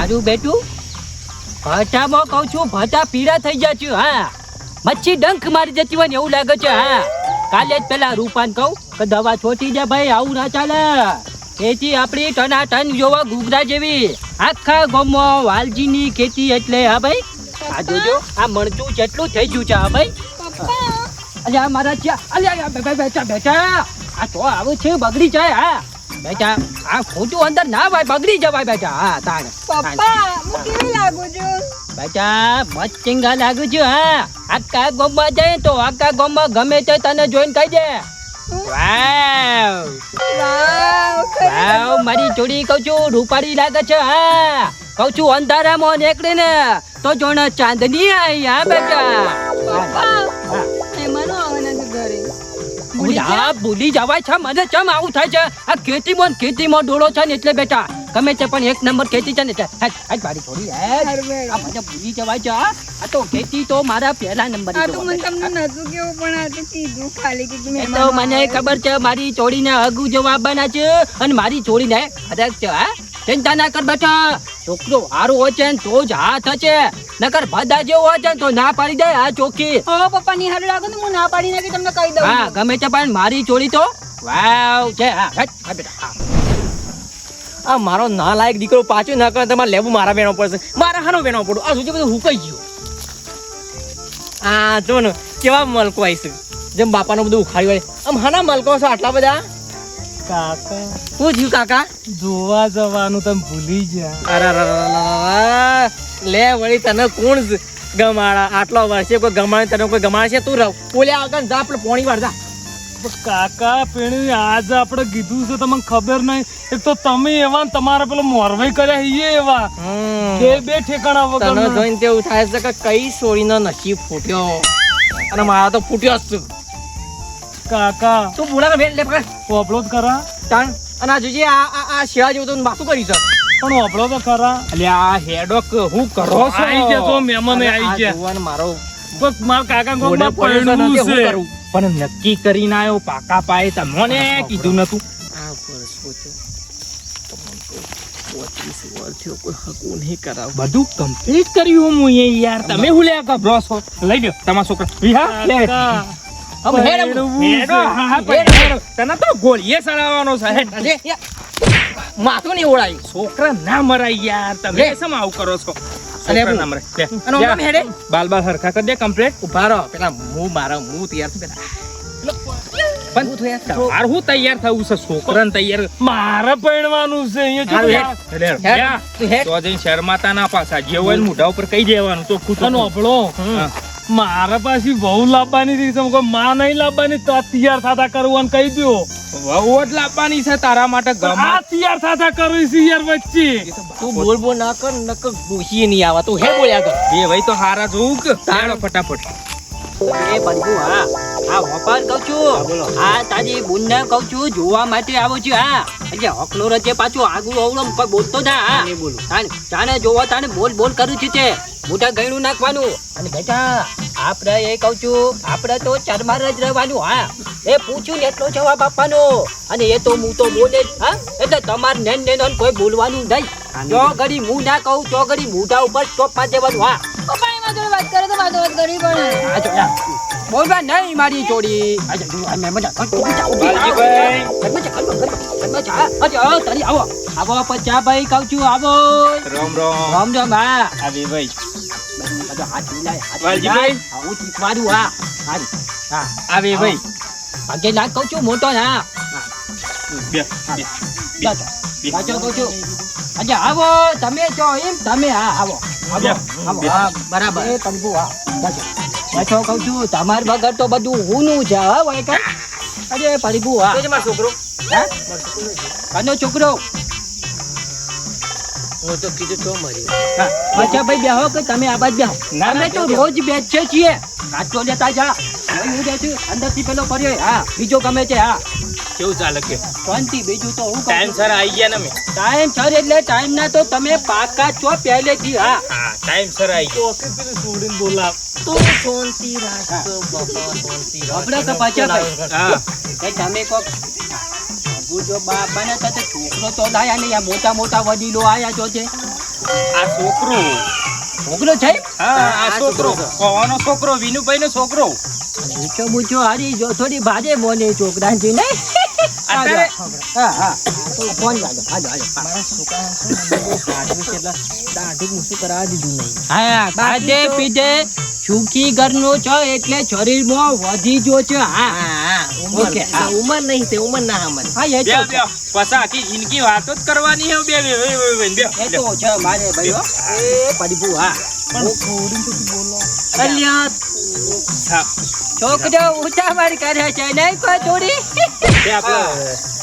મારું બેટું ભટામાં કહું છું ભટા પીળા થઈ ગયા છું. હા મચ્છી ડંખ મારી જતી હોય ને એવું લાગે છે. હા કાલે જ પેલા રૂપાન કહું કે દવા છોટી જાય ભાઈ, આવું ના ચાલે. ખેતી આપણી ટના ટન જોવા ઘૂઘરા જેવી આખા ગામમાં વાલજીની ખેતી એટલે. હા ભાઈ આ જોજો આ મણતું જેટલું થઈ ગયું છે. હા ભાઈ અલ્યા મારા અલ્યા બેટા બેટા આ તો આવું છે બગડી જાય. હા બેટા આ ખોટું અંદર ના ભાઈ બગડી જવાય બેટા. હા તાણ પપ્પા હું કેવી લાગુ છું? બેટા મસ્ત ચિંગા લાગુ છું. હા આખા ગામમાં જાય તો આખા ગામમાં ગમે તે તને જોઈને કહી દે વાવ વાવ મારી જોડી કહું છું રૂપાળી લાગે છે. હા કહું છું અંધારામાં નીકળે ને તો જોણે ચાંદની આવી. હા બેટા મહેમાનો આવવાના છે ઘરે. ભૂલી જવાય છે મને. ચમ આવું થાય છે? આ ખેતીમાં ડોળો છે ને એટલે બેટા ગમે તે પણ એક નંબર ખેતી છે ને એટલે મારી થોડી આ મને ભૂલી જવાય છે. આ તો ખેતી તો મારા પહેલા નંબર. આ તો મને તમને નતું કેવું પણ આ તો કીધું ખાલી કે તો મને ખબર છે મારી ચોડીને હગુ જવાબ બના છે અને મારી ચોડીને હદક છે. હા ચિંતા ના કર બેટા, છોકરો હારો હોય છે તો જ હા થશે, નકર ભદા જેવો હોય છે તો ના પાડી દે. આ ચોખ્ખી પપ્પા ની હારું લાગે હું ના પાડી નાખી તમને કહી દઉં. હા ગમે તે પણ મારી ચોડી તો વાવ છે. હા બેટા આ મારો ના લાયક દીકરો પાછો ના કરે તમારે લેવું મારા બેનો પડશે. મારા હાનો બેનો પડું આ સુધી બધું હુકાઈ ગયું. આ જો ને કેવા મલકો આવીશ જેમ બાપાનું બધું ઉખાડી વાળી. આમ હાના મલકો છો આટલા બધા? કાકા શું થયું કાકા? જોવા જવાનું તમે ભૂલી ગયા. અરે લે વળી તને કોણ ગમાડા? આટલો વર્ષે કોઈ ગમાડે તને કોઈ ગમાડે છે? તું રહો બોલ્યા આગળ જા આપણે પોણી વાર જા. કાકા પેણી આજ આપણે કીધું છે તમને ખબર નહીં. એક તો તમે એવા ને તમારા પેલો મોરવાઈ કર્યા એ એવા બે ઠેકાણા તને વગર. જોઈને તેવું થાય છે કે કઈ સોરીનો નસીબ ફૂટ્યો અને મારા તો ફૂટ્યો જ છું. કાકા તું બોલા લે પકડ ઓપડો જ ખરા તાણ. અને આ જોજે આ શિયા જેવું તો બાતું કરી છે પણ ઓપડો તો ખરા. અલ્યા આ હેડોક હું કરો છો? આઈ ગયા તો મહેમાન આઈ ગયા. જોવાનું મારો મારા કાકા ગોડા ગોળમાં પડ્યો છે, પડ્યું હું છે. કરું? પણ નક્કી કરીને આવ્યો પાકા પાયે તમને કીધું નતું. આ પર સોચો કોઈ હકું નહીં કરાવ. બધું કમ્પ્લીટ કર્યું હું યાર. તમે હું લે ગભરો છો? લઈ લો તમારા છોકરા વિહા લે. કાકા, હવે હેડો હેડો. હા હેડો. તને તો ગોળીએ સડાવવાનો છે. હેડ. માથું નહીં ઓળાય. છોકરા ના મરાય યાર. તમે શેમ આવું કરો છો? અરે છોકરા ના મરાય. લે. અને ઓમ હેડે બાલ બાલ હરખા કરી દે કમ્પ્લીટ. ઉભા રહો પેલા હું તૈયાર છું પેલા. પણ તાર હું તૈયાર થવું છે? છોકરાને તૈયાર મારે પરણવાનું છે અહીંયા તો જઈને શર્માતા ના પાછા જે હોય ને મોઢા ઉપર કહી દેવાનું તો અને ઓપડો મારા પાસે બહુ લાવવાની હતી. તમે કહો માં નહીં લાવવાની તો આ તૈયાર થતા કરવું અને કહી દો. વહુટ લાવવાની છે તારા માટે. આ તૈયાર થતા કરવી છે યાર વચ્ચે. તું બોલ ના કર નકર ડોશી નહીં આવા. તું હે બોલ્યા કર. બે ભાઈ તો હારા જોઉં કે તારો ફટાફટ. એ બંધુ હા આ વપાર કહું છું. હા તારી બુનને કહું છું જોવા માટે આવું છું. હા એટલે હકનો રજે પાછું આગળ અવળમ કોઈ બોલતો ના. હા નહીં બોલું. તાને જોવો તાને બોલ કરું છું તે મોટા ગયણું નાખવાનું. અને બેટા આપણે એ કહું છું આપણે તો ચરમાર જ રહેવાનું. હા એ પૂછ્યું ને એટલો જવાબ આપવાનો. અને એ તો હું તો બોલે જ. હા એટલે તમારે નેન કોઈ બોલવાનું નહીં. જો ઘડી હું ના કહું તો ઘડી મોઢા ઉપર સ્ટોપ મારી દેવાનું. હા પપ્પા એમાં જોડે વાત કરે તો વાત કરવી પડે. બોલવા નહીં મારી ચોરી. આવો પચા ભાઈ કહું છું આવો. રામ રામ રામ. હા આવી ભાઈ હાથ મિલાય આવું શીખવાડું. હા હા આવી ભાઈ ભાગ્ય ના કહું છું મોટો. હા કહું છું અચ્છા આવો તમે છો એમ. તમે હા આવો આવો. હા બરાબર. એ કંકુ હા પાછો કહું છું તમાર વગર તો બધું હુંનું છે. હા ભાઈ કઈ અરે પરિભુ. હા મારો છોકરો. હા કનો છોકરો? હું તો કીધું તો મરી. અચ્છા ભાઈ બેહો કે તમે આ બાજ બેહો. અમે તો રોજ બેસીએ છીએ. નાસ્તો લેતા જા. હું બેસું અંદર થી પેલો કર્યો. હા બીજો ગમે છે. હા કેવું ચાલે કે શાંતિ. બીજું તો હું ટાઈમ સર આવી ગયા ને મેં. ટાઈમ સર એટલે ટાઈમ ના તો તમે પાકા છો પહેલેથી. હા ટાઈમ સર આવી તો પેલી છોડીને બોલાવ. તો શાંતિ રાખ બાપા શાંતિ રાખ. આપણે તો પાછા ભાઈ હા તમે કોક ઊભું જો બાપાને સાથે છોકરો તો લાયા નહીં, આ મોટા મોટા વડીલો આયા જો છે. આ છોકરો છોકરો છે? હા આ છોકરો કોવાનો છોકરો વિનુભાઈ નો છોકરો પૂછો પૂછો હારી જો થોડી ભારે મોને છોકરાથી નહીં. અત્યારે હા હા તો ફોન લાગો. હાલો હાલો. મારા છોકરા સાડું છે એટલે દાઢું મૂછું કરાવવા દીધું નહીં. હા ખાધે પીધે સુખી ઘરનો છો એટલે શરીરમાં વધી જો છે. હા ઓકે. ઉંમર નહીં તે ઉંમર ના હમર. હા એ તો છે. પછી આખી જિંદગી વાતો જ કરવાની હે બે એ તો છે મારે ભાઈ હો. એ પડીપુ હા અલ્યા છોકરો ઉતાવળ કરે છે નહીં કોઈ ચોરી.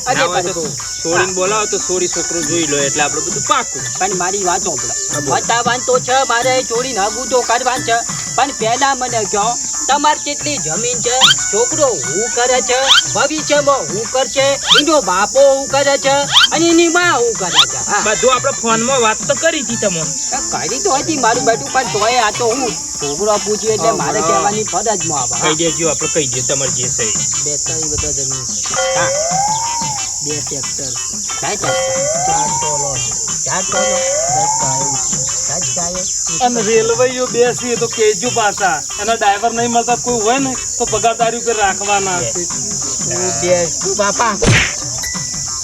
અરે પડીપુ છોડીને બોલાવો તો છોડી છોકરો જોઈ લો એટલે આપણે બધું પાકું. પણ મારી વાત સાંભળો. બતાવવાનું તો છે મારે ચોરી નાગું તો કરવાનું છે, પણ પહેલા મને કહો તમારે કેટલી જમીન છે, છોકરો હું કરે છે, ભવિષ્યમાં હું કરશે, એનો બાપો હું કરે છે અને એની માં હું કરે છે. હા બધું આપણે ફોનમાં વાત તો કરી હતી તમે. કરી તો હતી મારું બેટું, પણ તોય આ તો હું છોકરો પૂછ્યું એટલે મારે કહેવાની ફરજમાં આવે. કહી દેજો આપણે કહી દઈએ તમારે જે છે. 42 બધા જમીન છે. હા 2 ટ્રેક્ટર, 4 ટોલો, 10 ગાયો. અને રેલવેયો બેસી તો કેજો પાછા એના ડ્રાઈવર નહીં મળતા કોઈ હોય ને તો પગારદારી ઉપર રાખવાના છે. બાપા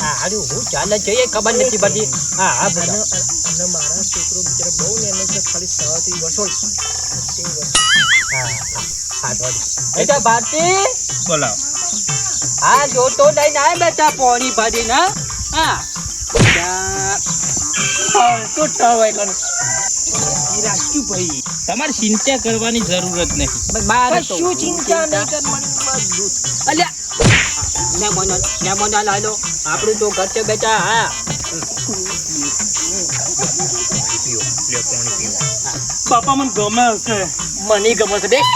હા હારું હું ચાલે છે એ ખબર નથી પડતી. હા હા બધા અને મારા છોકરો બિચારો બહુ નેનો છે, ખાલી 6 થી વસોલ. હા બેટા ભારતી બોલાવો. હા જોતો લઈને આય બેટા પાણી ભરીને. હા તૂટતો હોય કોણ રાજુ ભાઈ તમારે ચિંતા કરવાની જરૂર જ નહીં. મારે શું ચિંતા નહીં કરવાની. અલ્યા મહેમાન લાલો આપણું તો ઘર છે બેટા. હા પીઓ લે પાણી પીઓ. બાપા મને ગમે છે. મને ગમે છે દેખ.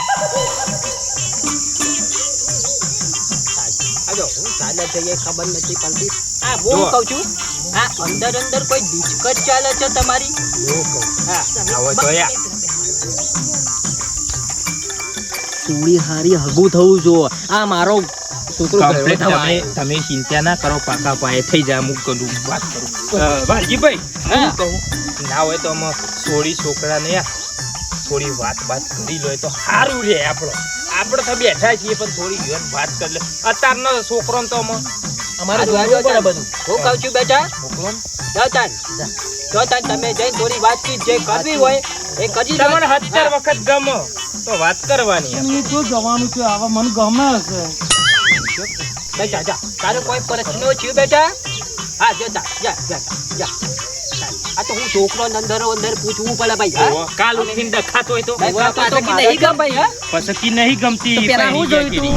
આજો હું ચાલે છે એ ખબર નથી પડતી. હા હું કહું છું હા અંદર કોઈ દિક્કત ચાલે છે તમારી. હા આવો તો યા ચોરી હારી હગું થવું જો આ મારો છોકરો કમ્પ્લીટ ઘરડો થવા તમે તમે ચિંતા ના કરો, પાકા પાયે થઈ જાય. અમુક કરું વાત કરું. વાલજીભાઈ હા. હું કહું ના હોય તો અમે થોડી છોકરાને યાર થોડી વાત કરી લો તો સારું રે. આપણે તો બેઠા છીએ પણ થોડી જીવન વાત કરી લે. અત્યારનો છોકરો તો અમે અમારે જોવા પડે બધું. હું કહું છું બેટા છોકરો જોતાન તમે જઈને થોડી વાતચીત જે કરવી હોય એ કરી લો. તમને 70 વખત ગમો તો વાત કરવાની. હું તો જવાનું છે આવા મને ગમે છે. બેટા જા તારો કોઈ પ્રશ્નો છે બેટા? હા જતા જા. આ તો હું છોકરો અંદર પૂછવું પડે ભાઈ. હા કાલ ઉઠીને ડખાતો હોય તો તો નહીં ગમ ભાઈ. હા પસકી નહીં ગમતી. તો પેલા હું જોયું તું?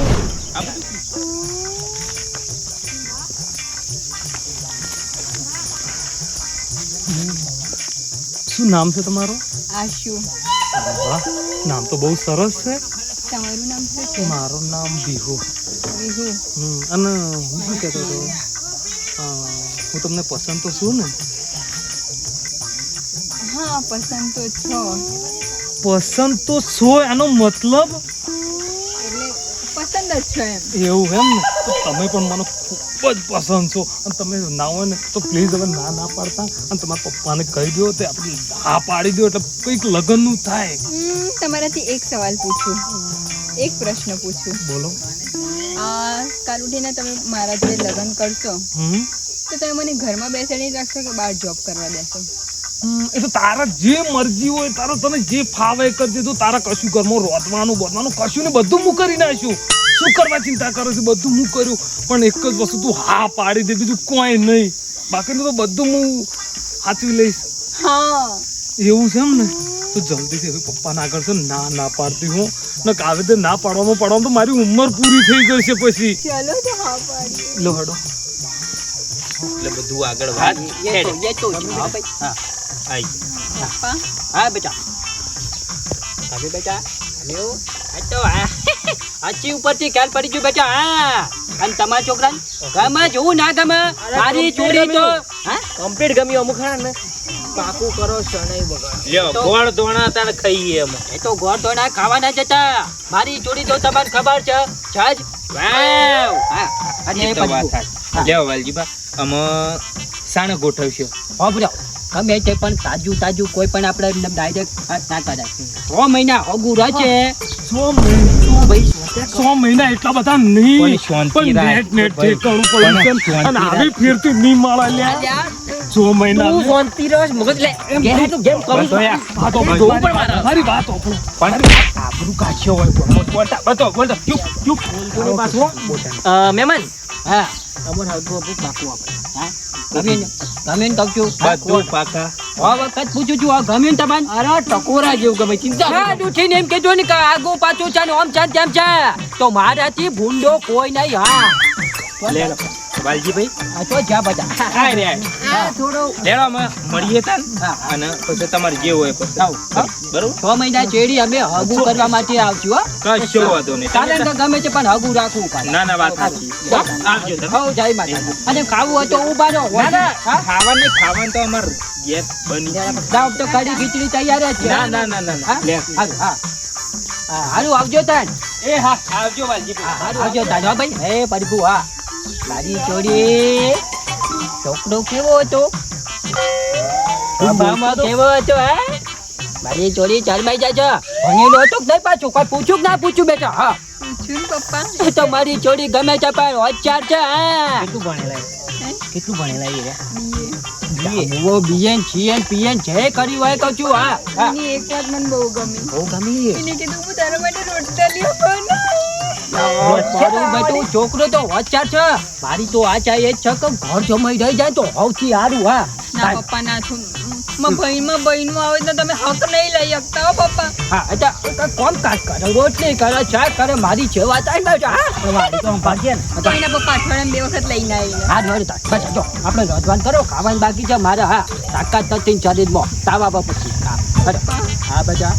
શું નામ છે તમારું? આશુ. વાહ, નામ તો બહુ સરસ છે. તમારું નામ શું છે? મારું નામ બિહુ. વિહુ. અને હું શું કહેતો હતો હું તમને પસંદ તો છું ને? હા પસંદ તો છો. પસંદ તો છો એનો મતલબ એટલે પસંદ જ છો એમ. એવું એમ ને? તો તમે પણ મને ખૂબ જ પસંદ છો અને તમે ના હોય ને તો પ્લીઝ હવે ના પાડતા અને તમારા પપ્પાને કહી દો તે આપણે હા પાડી દો એટલે કંઈક લગ્નનું થાય. તમારાથી એક સવાલ પૂછું, એક પ્રશ્ન પૂછું. બોલો. કાલ ઉઠીને તમે મારા જોડે લગ્ન કરશો તો તમે મને ઘરમાં બેસાડી રાખશો કે બહાર જોબ કરવા દેશો? એ તો તારા જે મરજી હોય તારા તને જે ફાવે એ કરી દેજો. તારા કશું ઘરમાં રોતવાનું કશું ને બધું હું કરી નાખ્યું. શું કરવા ચિંતા કરો છો? બધું હું કર્યું પણ એક જ વસ્તુ તું હા પાડી દે, બીજું કોઈ નહીં. બાકીનું તો બધું હું સાચવી લઈશ. હા એવું છે એમ ને? તો જલ્દીથી હવે પપ્પાને આગળ છે ના પાડતી હું ને આવી રીતે ના પાડવામાં તો મારી ઉંમર પૂરી થઈ ગઈ છે પછી. ચલો તો હા પાડી. લો હેડો. એટલે બધું આગળ વાત એ તો હા ભાઈ. હા આઈ પપ્પા હા બેટા. હવે બેટા લ્યો આ તો આચી ઉપરથી ખ્યાલ પડી ગયો બેટા. હા અને તમારા છોકરાને ગમે જોવું ના ગમે મારી ચોરી તો હા કમ્પ્લીટ ગમ્યું અમુક ખરા ને પાકું કરો શરણાઈ બગાડ. લ્યો ગોળ ધોણા તાણ ખાઈએ અમે. એ તો ગોળ ધોણા ખાવાના જ હતા. મારી ચોરી તો તમને ખબર છે જ. વાવ હા અરે એ તો વાત પડી સાચી. લ્યો વાલજીબા અમે સાણ ગોઠવશો હોભળો ગમે તે પણ તાજું કોઈ પણ આપણે ડાયરેક્ટ ના કરાય 6 મહિના હગું રહે છે 100 મહિના એટલા બધા નહીં પણ શાંતિ પણ રાખ. નેટ ઠેકાણું પડ્યું છે. પણ શાંતિ અને રાખ. આવી ફેરથી નહીં મળે લ્યા. યાર 100 મહિના તું શાંતિ રસ મગજ લે ઘેર તું જેમ કરું બતો યાર. આ તો જોવું પણ મારે. મારી વાત ઓપડો. પણ આબરૂ કાઢ્યો હોય બોલતા બોલતા ચૂપ મહેમાન હા અમાર હાઉસ બાકુ આપણે હા ગમીને કહું છું બધું પાકા વખત પૂછું છું આ ગમીને તમને અરે ટકોરા જેવું ગમે ચિંતા હા ઉઠીને એમ કેજો ને કે આગુ પાછું છે ને ઓમ છે ને તેમ છે તો મારાથી ભૂંડો કોઈ નહીં હા લે લો વાલજીભાઈ આ તો જ્યાં બધા આ રે આ થોડો લેડો અમે મળીએ તાન હા. અને પછી તમારે જે હોય પછી આવ, આવ. બરોબર 6 મહિના ચેડી અમે હગું કરવા માટે આવશું હો કશો વાંધો નહીં કારણ કે ગમે છે પણ હગું રાખવું પડે ના ના વાત સાચી આવજો તમે હો જય માતા અને ખાવું હોય તો ઉભા રહો ના ના હા ખાવાનું તો અમાર ગેસ બની દાવ તો કઢી ખીચડી તૈયાર જ છે ના ના ના ના હા? લે હારું, હા હારું આવજો તાન એ હા આવજો વાલજીભાઈ હારું આવજો તાન હો ભાઈ હે પરભુ હા મારી ચોરી છોકરો કેવો હતો બાબામાં કેવો હતો હે મારી ચોરી ચરમાઈ જાય છે ભણેલો હતો કે નહીં પાછું કોઈ પૂછ્યું કે ના પૂછ્યું બેટા હા પૂછ્યું ને પપ્પા એ તો મારી ચોરી ગમે છે પણ હોશિયાર છે હા કેટલું ભણેલા હે? કેટલું ભણેલા એ રે વો બીએન છીએન પીએન જે કર્યું હોય કહું છું હા હા એની એક વાત મને બહુ ગમી બહુ ગમી એને કીધું હું તારા માટે રોટલીઓ બનાવી મારું બેટું છોકરો તો હોશિયાર છે મારી તો આ ચાય જ છે કે ઘર જમાઈ રહી જાય તો સૌથી સારું હા ના પપ્પા ના છું બહેનમાં આવે તો તમે હક નહીં લઈ શકતા હો પપ્પા હા એટલે કોમ કાજ કરે રોટલી કરે ચા કરે મારી જેવા થાય ને હા વાડી તો ભાગ્ય ને તો એના પપ્પા અઠવાડિયામાં 2 વખત લઈને આવીને હા જોડે બસ જો આપણે રોજવાન કરો ખાવાનું બાકી છે મારે હા તાકાત નથી શરીરમાં તાવા પછી હા હા બધા